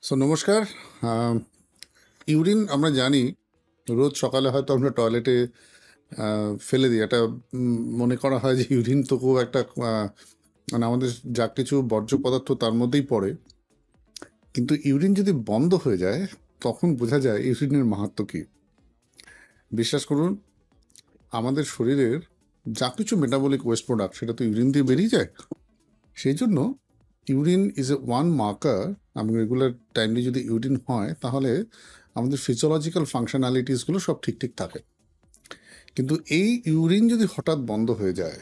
নমস্কার। আম, ইউরিন আমরা জানি রোজ সকালে হয়তো আমরা টয়লেটে ফেলে দিই। এটা মনে করা হয় যে ইউরিন তো খুব একটা মানে আমাদের যা কিছু বর্জ্য পদার্থ তার মধ্যেই পড়ে। কিন্তু ইউরিন যদি বন্ধ হয়ে যায় তখন বোঝা যায় ইউরিনের মাহাত্ম্য কী। বিশ্বাস করুন, আমাদের শরীরের যা কিছু মেটাবলিক ওয়েস্ট প্রোডাক্ট সেটা তো ইউরিন দিয়ে বেরিয়ে যায়। সেই জন্য urine is a one marker. এবং রেগুলার টাইমলি যদি ইউরিন হয় তাহলে আমাদের ফিজিওলজিক্যাল ফাংশনালিটিসগুলো সব ঠিক ঠিক থাকে। কিন্তু এই ইউরিন যদি হঠাৎ বন্ধ হয়ে যায়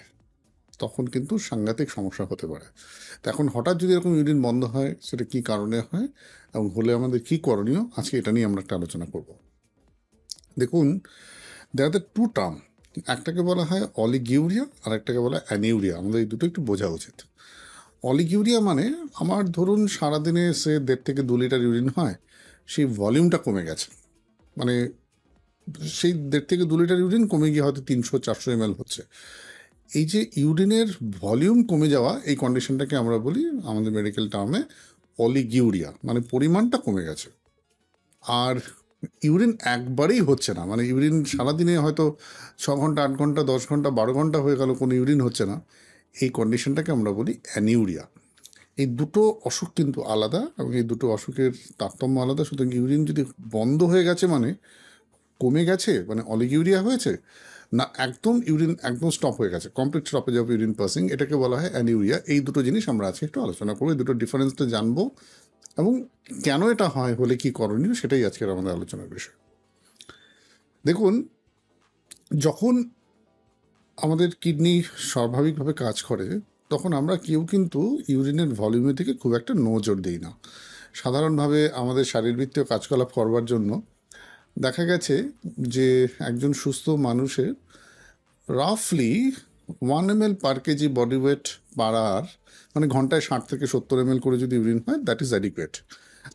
তখন কিন্তু সাংঘাতিক সমস্যা হতে পারে। তো এখন হঠাৎ যদি এরকম ইউরিন বন্ধ হয় সেটা কী কারণে হয় এবং হলে আমাদের কী করণীয়, আজকে এটা নিয়ে আমরা একটা আলোচনা করব। দেখুন, দেয়ার দ্য টু টার্ম। একটাকে বলা হয় অলিগিউরিয়া আর একটাকে বলা হয় অ্যানিউরিয়া। আমাদের এই দুটো একটু বোঝা উচিত। অলিগিউরিয়া মানে আমার ধরুন সারাদিনে সে 1.5 থেকে 2 লিটার ইউরিন হয়, সেই ভলিউমটা কমে গেছে। মানে সেই 1.5 থেকে 2 লিটার ইউরিন কমে গিয়ে হয়তো 300-400 ml হচ্ছে। এই যে ইউরিনের ভলিউম কমে যাওয়া, এই কন্ডিশনটাকে আমরা বলি আমাদের মেডিকেল টার্মে অলিগিউরিয়া, মানে পরিমাণটা কমে গেছে। আর ইউরিন একবারেই হচ্ছে না, মানে ইউরিন সারাদিনে হয়তো 6 ঘন্টা, 8 ঘন্টা, 10 ঘন্টা, 12 ঘন্টা হয়ে গেল কোনো ইউরিন হচ্ছে না, এই কন্ডিশনটাকে আমরা বলি অ্যানিউরিয়া। এই দুটো অসুখ কিন্তু আলাদা এবং এই দুটো অসুখের তারতম্য আলাদা। সুতরাং ইউরিন যদি বন্ধ হয়ে গেছে মানে কমে গেছে, মানে অলিগিউরিয়া হয়েছে, না একদম ইউরিন একদম স্টপ হয়ে গেছে, complete stoppage of urine passing, এটাকে বলা হয় অ্যানিউরিয়া। এই দুটো জিনিস আমরা আজকে একটু আলোচনা করবো, এই দুটো ডিফারেন্সটা জানবো এবং কেন এটা হয়, হলে কি করণীয়, সেটাই আজকের আমাদের আলোচনার বিষয়। দেখুন, যখন আমাদের কিডনি স্বাভাবিকভাবে কাজ করে তখন আমরা কেউ কিন্তু ইউরিনের ভলিউমের দিকে খুব একটা নজর দিই না। সাধারণভাবে আমাদের শারীরবৃত্তীয় কাজকলাপ করবার জন্য দেখা গেছে যে একজন সুস্থ মানুষের রাফলি 1 ml per KG body wait বাড়ার, মানে ঘন্টায় 60 থেকে 70 ml করে যদি ইউরিন হয়, দ্যাট ইজ অ্যাডিকুয়েট।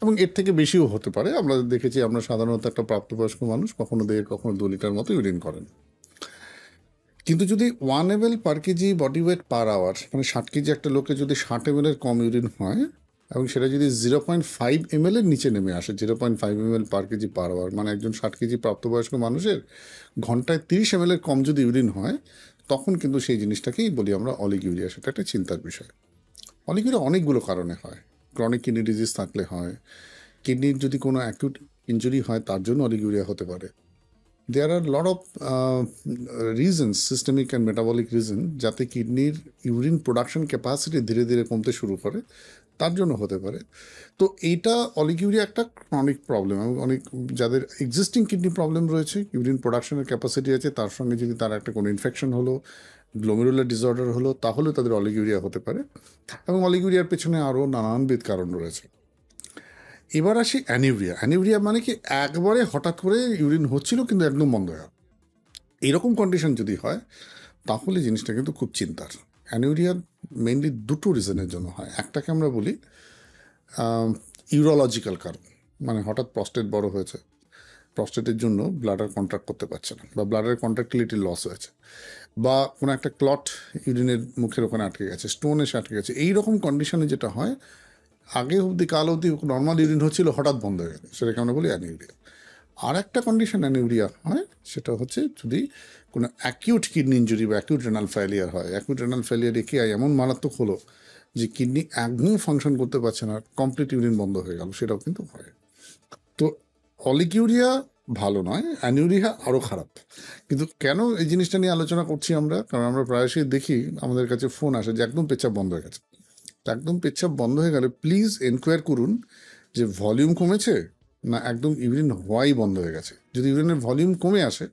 এবং এর থেকে বেশিও হতে পারে। আমরা দেখেছি, আমরা সাধারণত একটা প্রাপ্তবয়স্ক মানুষ কখনো 1.5 কখনো 2 লিটার মতো ইউরিন করেন। কিন্তু যদি 1 ml per KG body weight per hour, মানে 60 কেজি একটা লোকে যদি 60 ml এর কম ইউরিন হয় এবং সেটা যদি 0.5 ml এর নিচে নেমে আসে, 0.5 ml পার কেজি পার আওয়ার, মানে একজন 60 কেজি প্রাপ্তবয়স্ক মানুষের ঘন্টায় 30 ml এর কম যদি ইউরিন হয়, তখন কিন্তু সেই জিনিসটাকেই বলি আমরা অলিগিউরিয়া। সেটা একটা চিন্তার বিষয়। অলিগিউরিয়া অনেকগুলো কারণে হয়। ক্রনিক কিডনি ডিজিজ থাকলে হয়, কিডনির যদি কোনো অ্যাকিউট ইনজুরি হয় তার জন্য অলিগিউরিয়া হতে পারে। There are lot of reasons, systemic and metabolic reason, যাতে কিডনির ইউরিন প্রোডাকশন ক্যাপাসিটি ধীরে ধীরে কমতে শুরু করে, তার জন্য হতে পারে। তো এইটা অলিগিউরিয়া একটা ক্রনিক প্রবলেম এবং অনেক যাদের এক্সিস্টিং কিডনি প্রবলেম রয়েছে, ইউরিন প্রোডাকশনের ক্যাপাসিটি আছে, তার সঙ্গে যদি তার একটা কোনো ইনফেকশন হলো, গ্লোমেরুলার ডিসঅর্ডার হলো, তাহলে তাদের অলিগিউরিয়া হতে পারে। এবং অলিগিউরিয়ার পেছনে আরও নানানবিধ কারণ রয়েছে। এবার আসি অ্যানিউরিয়া। অ্যানিউরিয়া মানে কি, একবারে হঠাৎ করে ইউরিন হচ্ছিল কিন্তু একদম বন্ধ হয়ে গেল। এইরকম কন্ডিশন যদি হয় তাহলে জিনিসটা কিন্তু খুব চিন্তার। অ্যানিউরিয়া মেইনলি দুটো রিজনের জন্য হয়। একটাকে আমরা বলি ইউরোলজিক্যাল কারণ, মানে হঠাৎ প্রস্টেট বড় হয়েছে, প্রস্টেটের জন্য ব্লাডার কন্ট্রাক্ট করতে পারছে না, বা ব্লাডারের কন্ট্রাক্টিলিটি লস হয়েছে, বা কোনো একটা ক্লট ইউরিনের মুখের ওখানে আটকে গেছে, স্টোন এসে আটকে গেছে। এইরকম কন্ডিশনে যেটা হয়, আগে অবধি কাল অবধি নর্মাল ইউরিন হচ্ছিল, হঠাৎ বন্ধ হয়ে গেছে, সেটাকে আমরা বলি অ্যানিউরিয়া। আর একটা কন্ডিশন অ্যানিউরিয়া হয়, সেটা হচ্ছে যদি কোনো অ্যাকিউট কিডনি ইঞ্জুরি বা অ্যাকিউট রেনাল ফেলিয়ার হয়। অ্যাকিউট রেনাল ফেলিয়ারে কি এমন মারাত্মক হলো যে কিডনি একদম ফাংশন করতে পারছে না, কমপ্লিট ইউরিন বন্ধ হয়ে গেল, সেটাও কিন্তু হয়। তো অলিগিউরিয়া ভালো নয়, অ্যানিউরিয়া আরও খারাপ। কিন্তু কেন এই জিনিসটা নিয়ে আলোচনা করছি আমরা, কারণ আমরা প্রায়শই দেখি আমাদের কাছে ফোন আসে যে একদম পেচ্ছাপ বন্ধ হয়ে গেছে। একদম পেচ্ছাপ বন্ধ হয়ে গেলে প্লিজ এনকোয়ার করুন যে ভলিউম কমেছে না একদম ইউরিন হওয়াই বন্ধ হয়ে গেছে। যদি ইউরিনের ভলিউম কমে আসে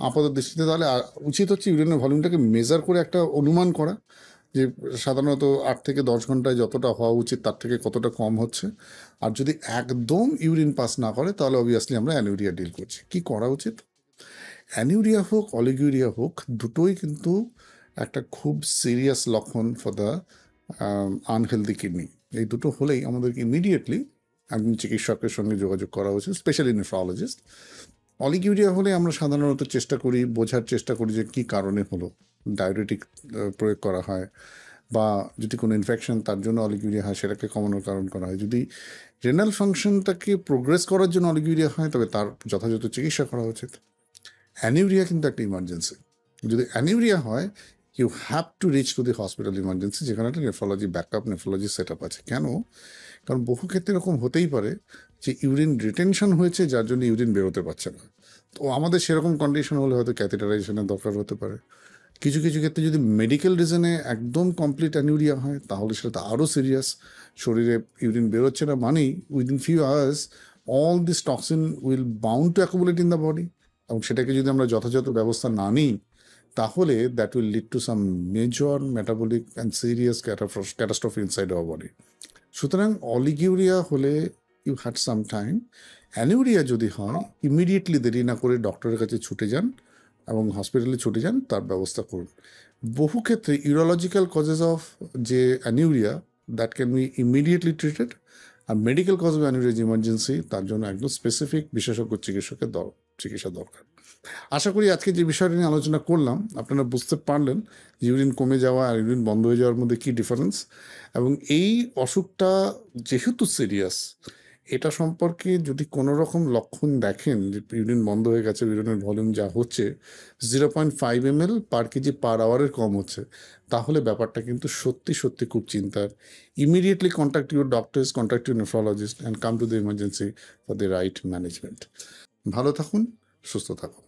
আপাতত দৃষ্টিতে, তাহলে উচিত হচ্ছে ইউরিনের ভলিউমটাকে মেজার করে একটা অনুমান করা যে সাধারণত 8 থেকে 10 ঘন্টায় যতটা হওয়া উচিত তার থেকে কতটা কম হচ্ছে। আর যদি একদম ইউরিন পাস না করে তাহলে অবভিয়াসলি আমরা অ্যানিউরিয়া ডিল করছি। কি করা উচিত? অ্যানিউরিয়া হোক অলিগিউরিয়া হোক, দুটোই কিন্তু একটা খুব সিরিয়াস লক্ষণ ফর দ্য আনহেলদি কিডনি। এই দুটো হলেই আমাদেরকে ইমিডিয়েটলি একজন চিকিৎসকের সঙ্গে যোগাযোগ করা উচিত, স্পেশালি নেফ্রোলজিস্ট। অলিগিউরিয়া হলে আমরা সাধারণত চেষ্টা করি, বোঝার চেষ্টা করি যে কী কারণে হলো। ডায়োরেটিক প্রয়োগ করা হয়, বা যদি কোনো ইনফেকশন তার জন্য অলিগুরিয়া হয় সেটাকে কমানোর কারণ করা হয়। যদি রেনাল ফাংশনটাকে প্রোগ্রেস করার জন্য অলিগুরিয়া হয় তবে তার যথাযথ চিকিৎসা করা উচিত। অ্যানিউরিয়া কিন্তু একটা ইমার্জেন্সি। যদি অ্যানিউরিয়া হয় you have to reach to the hospital emergency, যেখানে একটা nephrology backup, nephrology set up আছে। কেন? কারণ বহু ক্ষেত্রে এরকম হতেই পারে যে ইউরিন রিটেনশন হয়েছে যার জন্য ইউরিন বেরোতে পারছে না। তো আমাদের সেরকম কন্ডিশন হলে হয়তো ক্যাথেটারাইজেশনের দরকার হতে পারে। কিছু কিছু ক্ষেত্রে যদি মেডিকেল রিজনে একদম কমপ্লিট অ্যানিউরিয়া হয় তাহলে সেটা তো আরও সিরিয়াস। শরীরে ইউরিন বেরোচ্ছে না মানেই within few hours all this toxin will bound to accumulate in the body, এবং সেটাকে যদি আমরা যথাযথ ব্যবস্থা না নিই তাহলে that will lead to some major metabolic and serious catastrophe inside our body. সুতরাং অলিগিউরিয়া হলে ইউ হ্যাড সাম টাইম। অ্যানিউরিয়া যদি হয় ইমিডিয়েটলি দেরি না করে ডক্টরের কাছে ছুটে যান এবং হসপিটালে ছুটে যান, তার ব্যবস্থা করুন। বহু ক্ষেত্রে ইউরোলজিক্যাল কজেস অফ যে anuria that can be immediately treated, আর medical cause of anuria emergency, তার জন্য একদম স্পেসিফিক বিশেষজ্ঞ চিকিৎসকের চিকিৎসা দরকার। আশা করি আজকে যে বিষয়টা নিয়ে আলোচনা করলাম আপনারা বুঝতে পারলেন ইউরিন কমে যাওয়া আর ইউরিন বন্ধ হয়ে যাওয়ার মধ্যে কী ডিফারেন্স, এবং এই অসুখটা যেহেতু সিরিয়াস এটা সম্পর্কে যদি কোনো রকম লক্ষণ দেখেন যে ইউরিন বন্ধ হয়ে গেছে, ইউরিনের ভলিউম যা হচ্ছে 0.5 ml পার কেজি পার আওয়ারের কম হচ্ছে, তাহলে ব্যাপারটা কিন্তু সত্যি সত্যি খুব চিন্তার। Immediately contact your doctors, contact your nephrologist and come to the emergency for the right management. ভালো থাকুন, সুস্থ থাকুন।